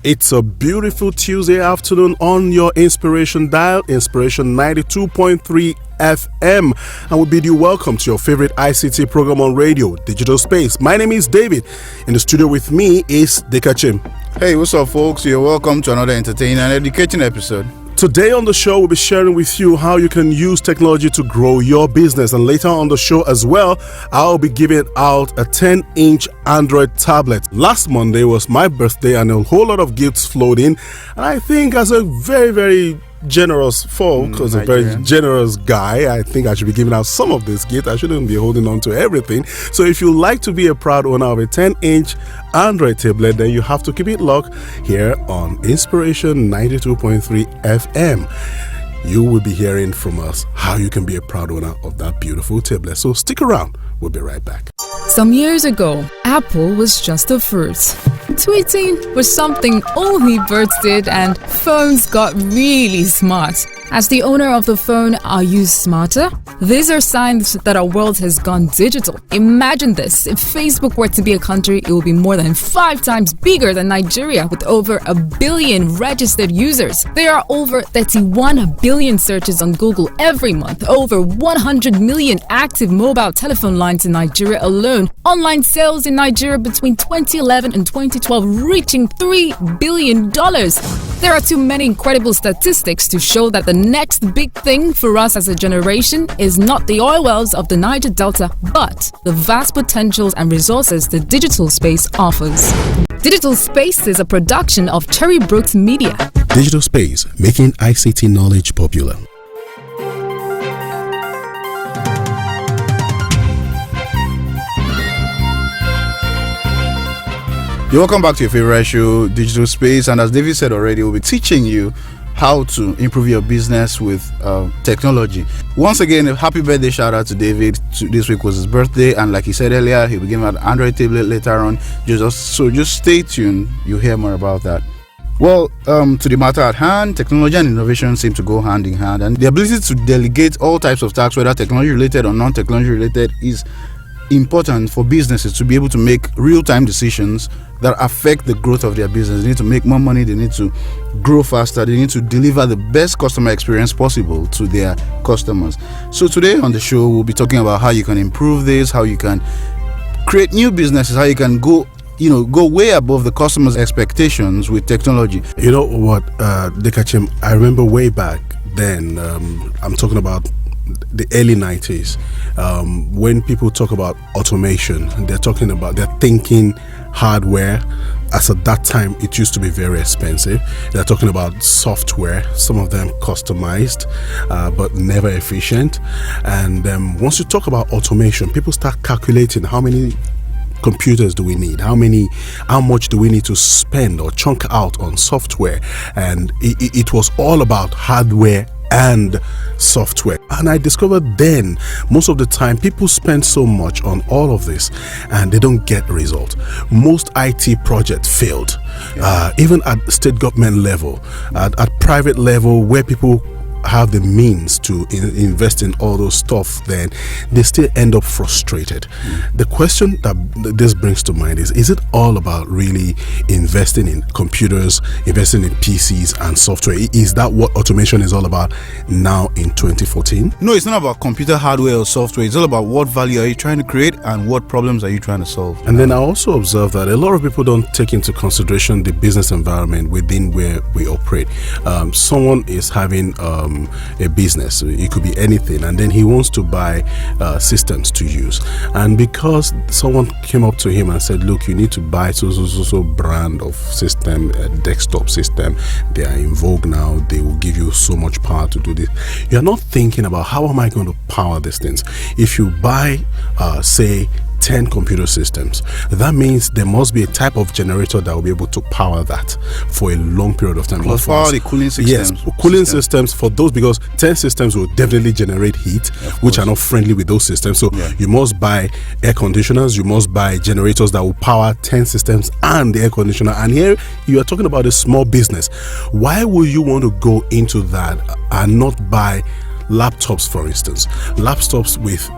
It's a beautiful Tuesday afternoon on your Inspiration Dial, Inspiration 92.3 FM. And we bid you welcome to your favorite ICT program on radio, Digital Space. My name is David. In the studio with me is Dekachim. Hey, what's up, folks? You're welcome to another entertaining and educating episode. Today on the show, we'll be sharing with you how you can use technology to grow your business. And later on the show as well, I'll be giving out a 10-inch Android tablet. Last Monday was my birthday and a whole lot of gifts flowed in. And I think as a very generous folk, because a very generous guy, I think I should be giving out some of this gift. I shouldn't be holding on to everything. So if you like to be a proud owner of a 10-inch Android tablet, then you have to keep it locked here on Inspiration 92.3 FM. You will be hearing from us how you can be a proud owner of that beautiful tablet. So stick around. We'll be right back. Some years ago, Apple was just a fruit. Tweeting was something only birds did, and phones got really smart. As the owner of the phone, are you smarter? These are signs that our world has gone digital. Imagine this. If Facebook were to be a country, it would be more than 5 times bigger than Nigeria, with over 1 billion registered users. There are over 31 billion searches on Google every month, over 100 million active mobile telephone lines in Nigeria alone, online sales in Nigeria between 2011 and 2012 reaching $3 billion. There are too many incredible statistics to show that the next big thing for us as a generation is not the oil wells of the Niger Delta, but the vast potentials and resources the digital space offers. Digital Space is a production of Cherry Brooks Media. Digital Space, making ICT knowledge popular. You're welcome back to your favorite show, Digital Space. And as David said already, we'll be teaching you how to improve your business with technology. Once again, a happy birthday shout out to David. This week was his birthday, and like he said earlier, he'll be giving out an Android tablet later on. Just stay tuned. You'll hear more about that. Well, to the matter at hand, technology and innovation seem to go hand in hand, and the ability to delegate all types of tasks, whether technology related or non-technology related, is important for businesses to be able to make real-time decisions that affect the growth of their business. They need to make more money, they need to grow faster, they need to deliver the best customer experience possible to their customers. So today on the show, we'll be talking about how you can improve this, how you can create new businesses, how you can go way above the customer's expectations with technology. You know what, Dekachim, I remember way back then, I'm talking about the early 90s, when people talk about automation, they're thinking hardware. As at that time, it used to be very expensive. They're talking about software, some of them customized, but never efficient. And once you talk about automation, people start calculating how many computers do we need, how much do we need to spend or chunk out on software. And it was all about hardware and software. And I discovered then, most of the time, people spend so much on all of this and they don't get result. Most IT projects failed, even at state government level, at private level, where people have the means to invest in all those stuff, then they still end up frustrated. The question that this brings to mind is it all about really investing in computers, investing in PCs and software? Is that what automation is all about now in 2014? No, it's not about computer hardware or software. It's all about what value are you trying to create and what problems are you trying to solve. And then I also observe that a lot of people don't take into consideration the business environment within where we operate. Someone is having a business, it could be anything, and then he wants to buy systems to use, and because someone came up to him and said, look, you need to buy so brand of system, a desktop system, they are in vogue now, they will give you so much power to do this. You're not thinking about how am I going to power these things. If you buy say 10 computer systems, that means there must be a type of generator that will be able to power that for a long period of time. Plus power the cooling systems. Yes, cooling systems for those, because 10 systems will definitely generate heat, which are not friendly with those systems. So you must buy air conditioners, you must buy generators that will power 10 systems and the air conditioner. And here you are talking about a small business. Why would you want to go into that and not buy laptops, for instance? Laptops with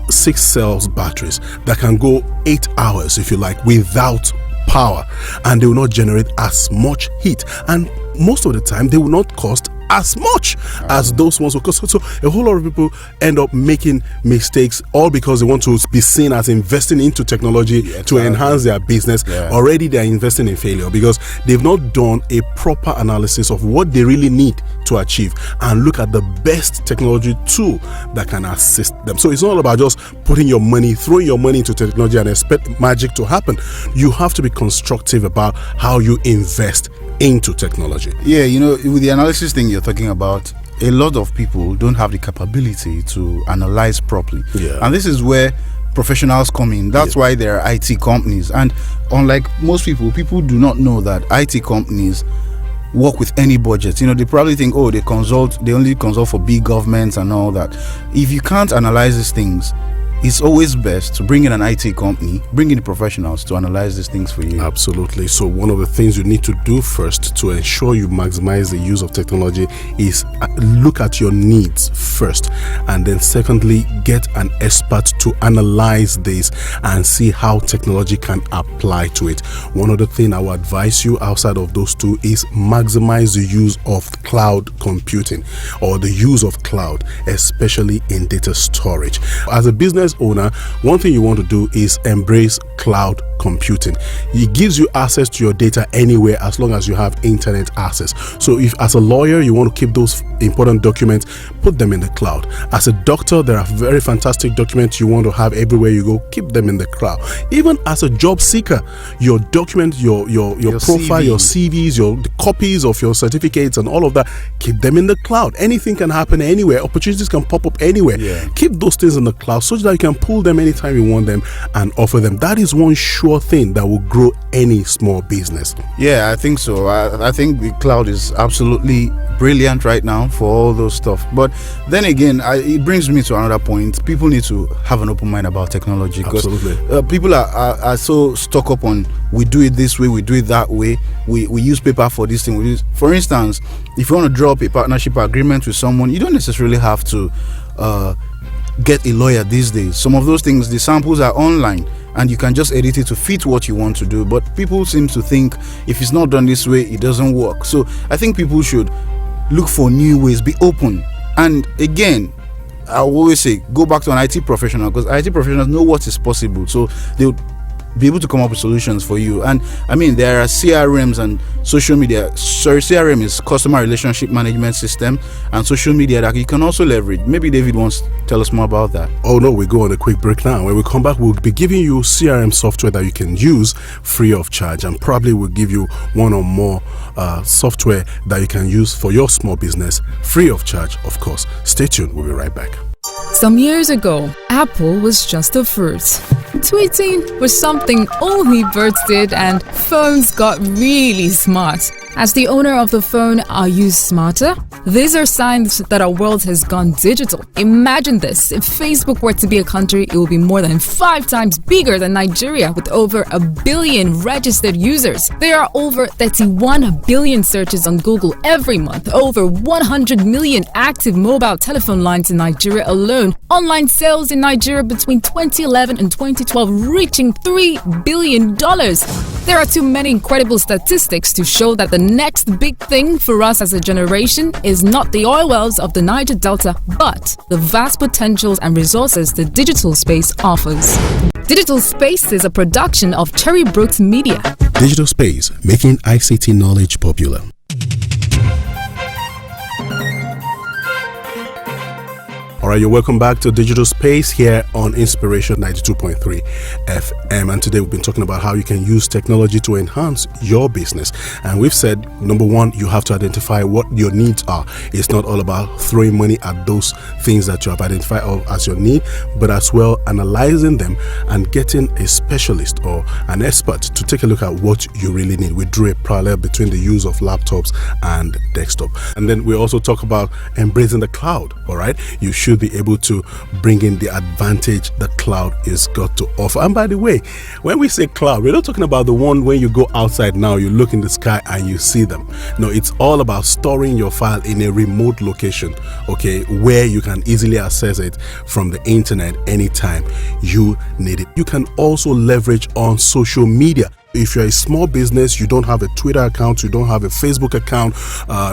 6 cells batteries that can go 8 hours, if you like, without power, and they will not generate as much heat, and most of the time they will not cost as much as those ones will cost. So a whole lot of people end up making mistakes, all because they want to be seen as investing into technology to enhance their business. Already they are investing in failure because they've not done a proper analysis of what they really need to achieve and look at the best technology tool that can assist them. So it's not about just putting your money, throwing your money into technology and expect magic to happen. You have to be constructive about how you invest into technology. Yeah, with the analysis thing you're talking about, a lot of people don't have the capability to analyze properly. And this is where professionals come in. That's why there are IT companies. And unlike most people do not know that IT companies work with any budget. They probably think, they only consult for big governments and all that. If you can't analyze these things, it's always best to bring in an IT company, bring in the professionals to analyze these things for you. Absolutely. So one of the things you need to do first to ensure you maximize the use of technology is look at your needs first, and then secondly, get an expert to analyze this and see how technology can apply to it. One other thing I would advise you outside of those two is maximize the use of cloud computing or the use of cloud, especially in data storage. As a business owner, one thing you want to do is embrace cloud computing. It gives you access to your data anywhere as long as you have internet access. So if as a lawyer you want to keep those important documents, put them in the cloud. As a doctor, there are very fantastic documents you want to have everywhere you go, keep them in the cloud. Even as a job seeker, your document, your profile, CV. your CVs, the copies of your certificates and all of that, keep them in the cloud. Anything can happen anywhere. Opportunities can pop up anywhere. Keep those things in the cloud so that you can pull them anytime you want them and offer them. That is one sure thing that will grow any small business. Yeah, I think so. I think the cloud is absolutely brilliant right now for all those stuff. But then again, it brings me to another point. People need to have an open mind about technology, because people are so stuck up on, we do it this way, we do it that way, we use paper for this thing. For instance, if you want to draw up a partnership agreement with someone, you don't necessarily have to get a lawyer these days. Some of those things, the samples are online and you can just edit it to fit what you want to do. But people seem to think if it's not done this way, it doesn't work. So I think people should look for new ways, be open. And again, I always say, go back to an IT professional, because IT professionals know what is possible. So they'll be able to come up with solutions for you. And I mean, there are CRMs and social media. CRM is customer relationship management system, and social media that you can also leverage. Maybe David wants to tell us more about that. Oh no, we go on a quick break now. When we come back, we'll be giving you CRM software that you can use free of charge, and probably we'll give you one or more software that you can use for your small business free of charge, of course. Stay tuned, we'll be right back. Some years ago, Apple was just a fruit. Tweeting was something only birds did, and phones got really smart. As the owner of the phone, are you smarter? These are signs that our world has gone digital. Imagine this. If Facebook were to be a country, it would be more than 5 times bigger than Nigeria, with over 1 billion registered users. There are over 31 billion searches on Google every month, over 100 million active mobile telephone lines in Nigeria alone. Online sales in Nigeria between 2011 and 2012 reaching $3 billion. There are too many incredible statistics to show that the next big thing for us as a generation is not the oil wells of the Niger Delta, but the vast potentials and resources the digital space offers. Digital Space is a production of Cherry Brooks Media. Digital Space, making ICT knowledge popular. All right, you're welcome back to Digital Space here on Inspiration 92.3 FM. And today we've been talking about how you can use technology to enhance your business. And we've said, number one, you have to identify what your needs are. It's not all about throwing money at those things that you have identified as your need, but as well analyzing them and getting a specialist or an expert to take a look at what you really need. We drew a parallel between the use of laptops and desktop. And then we also talk about embracing the cloud. All right, you should be able to bring in the advantage the cloud is got to offer. And by the way, when we say cloud, we're not talking about the one when you go outside now, you look in the sky and you see them. No, it's all about storing your file in a remote location, okay, where you can easily access it from the internet anytime you need it. You can also leverage on social media. If you're a small business, you don't have a Twitter account, you don't have a Facebook account,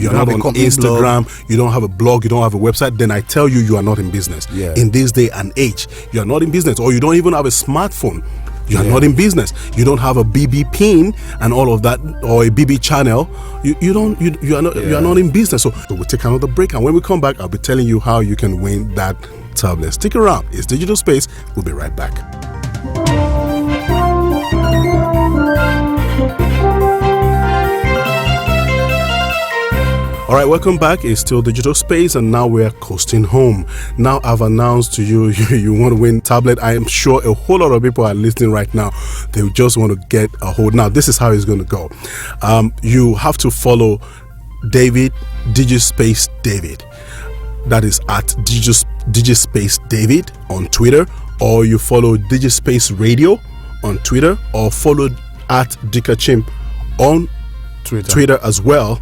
you're not on Instagram, you don't have a blog, you don't have a website, then I tell you, you are not in business. Yeah. In this day and age, you are not in business, or you don't even have a smartphone. You are not in business. You don't have a BB pin and all of that, or a BB channel. You are not in business. So we'll take another break, and when we come back, I'll be telling you how you can win that tablet. Stick around. It's Digital Space. We'll be right back. All right, welcome back. It's still Digital Space, and now we're coasting home. Now I've announced to you, you want to win tablet. I am sure a whole lot of people are listening right now. They just want to get a hold. Now, this is how it's going to go. You have to follow David, Digispace David. That is at Digispace David on Twitter, or you follow Digispace Radio on Twitter, or follow at Dikachim on Twitter as well.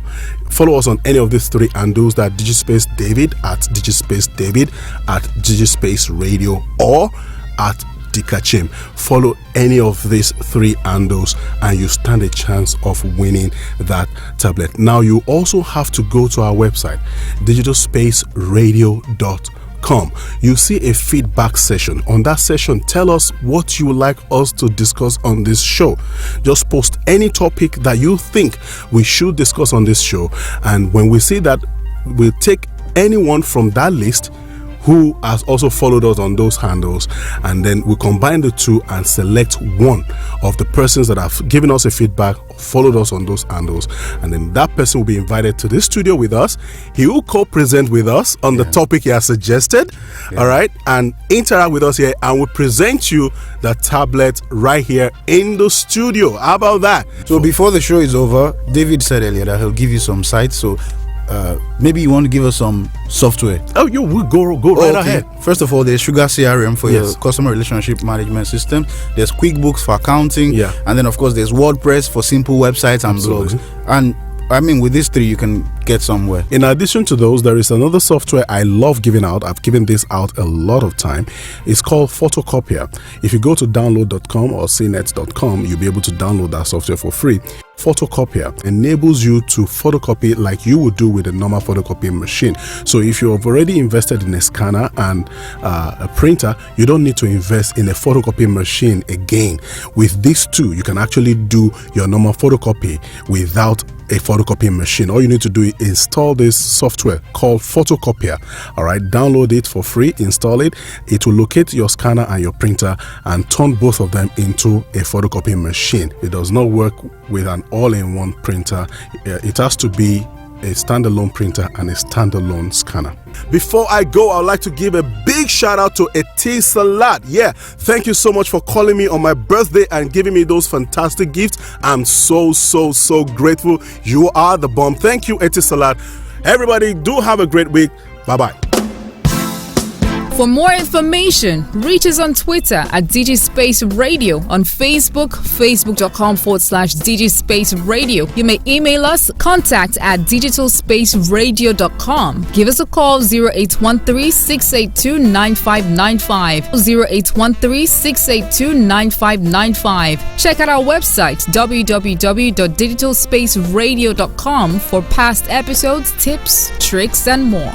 Follow us on any of these three handles, that Digispace David, at Digispace David, at Digispace Radio, or at Dikachim. Follow any of these three handles and you stand a chance of winning that tablet. Now you also have to go to our website, digitalspaceradio.com. You see a feedback session. On that session, tell us what you would like us to discuss on this show. Just post any topic that you think we should discuss on this show, and when we see that, we'll take anyone from that list who has also followed us on those handles, and then we combine the two and select one of the persons that have given us a feedback, followed us on those handles, and then that person will be invited to this studio with us. He will co-present with us on the topic he has suggested, all right, and interact with us here, and we'll present you the tablet right here in the studio. How about that? So before the show is over, David said earlier that he'll give you some sites, so maybe you want to give us some software. We'll go right ahead. First of all, there's Sugar CRM for your customer relationship management system. There's QuickBooks for accounting, and then of course there's WordPress for simple websites and blogs. And I mean, with these three, you can get somewhere. In addition to those, there is another software I love giving out. I've given this out a lot of time. It's called Photocopier. If you go to download.com or cnet.com, you'll be able to download that software for free. Photocopier enables you to photocopy like you would do with a normal photocopying machine. So if you have already invested in a scanner and a printer, you don't need to invest in a photocopying machine again. With these two, you can actually do your normal photocopy without a photocopying machine. All you need to do is install this software called Photocopier. All right, download it for free, install it. It will locate your scanner and your printer and turn both of them into a photocopying machine. It does not work with an all-in-one printer. It has to be a standalone printer and a standalone scanner. Before I go, I'd like to give a big shout out to Etisalat. Thank you so much for calling me on my birthday and giving me those fantastic gifts. I'm so grateful. You are the bomb. Thank you, Etisalat. Everybody, do have a great week. Bye-bye. For more information, reach us on Twitter at Digispace Radio, on Facebook, facebook.com/Digispace Radio. You may email us, contact@digitalspaceradio.com. Give us a call, 0813-682-9595, 0813-682-9595. Check out our website, www.digitalspaceradio.com, for past episodes, tips, tricks, and more.